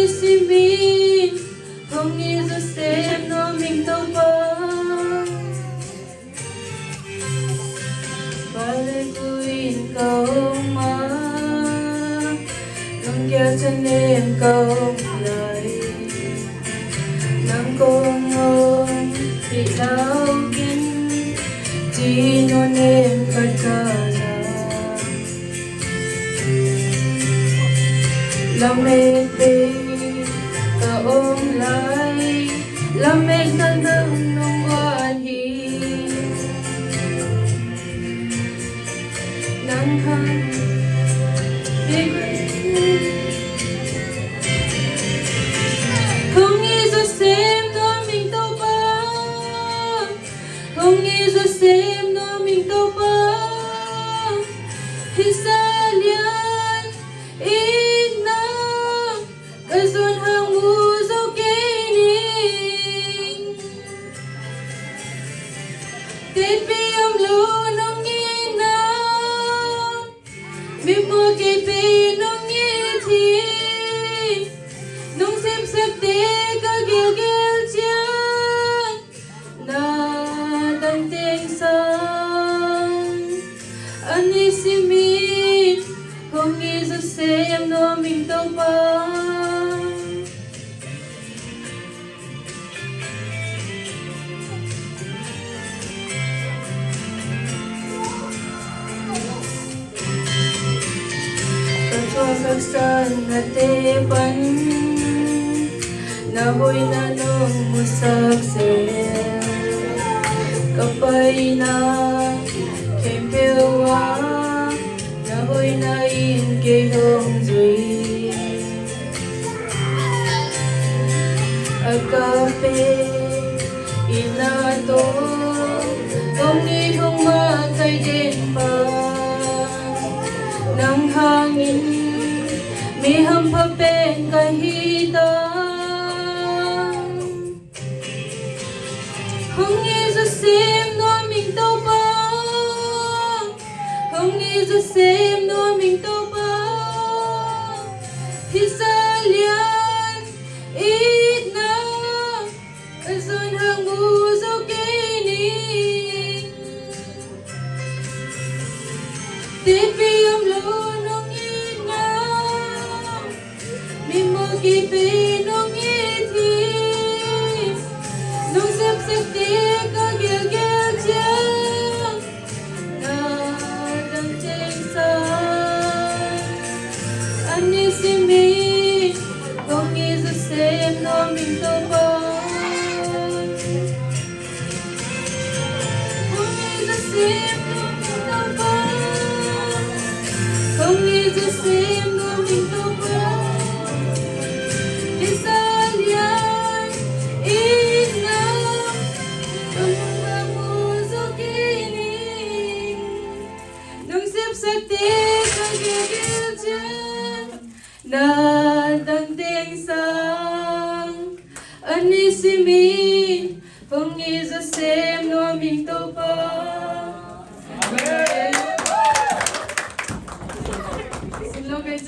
si mình không nghĩ ra xem nó mình đâu bao và lời vui câu mà nâng kéo chân em câu lời nâng con ôm bị đau kinh chỉ non em phải cả làm em đi cả ôm lại làm em thân thân nông quan hi nắng hăng đi không nghĩ ra xem nó mình đâu bao không nghĩ ra xem nó mình đâu bao thì xa liền ít năm ở dồn hàng mù dấu kê ninh tết bi ông lũ nông nghe nam bị mùa cây bì nông nghe thi nông xếp sắc tế có ghel ghel chăng na đăng tên sang anh đi xin mình không nghĩ ra xem nó mình đâu bao các san na te pan na hoy na nong musak se kapay na kempewa na hoy na in ke hong zui akape ina to không đi không ma thay đen pa nang hangin mi hâm phập bên cái hi ta không nghĩ ra xem nó mình đâu bao không nghĩ ra xem nó mình đâu bao thì xa liền ít năm ở dồn hàng mù dấu kê ninh tết vì ông lô nông ít năm mi mơ kỳ bì nông nghe thi nông xếp xếp tê có ghel ghel chăng na đăng trên xa anh đi xin mình không nghĩ ra xem nó mình đâu bao không nghĩ ra xem nó mình đâu bao không nghĩ ra xem nó mình đâu bao thì xa liền ít năm không mà mùa gió kỷ niệm nông xếp sắc tế có ghel ghel chân na đăng tên sang anh đi xin mình không nghĩ ra xem nó mình đâu bao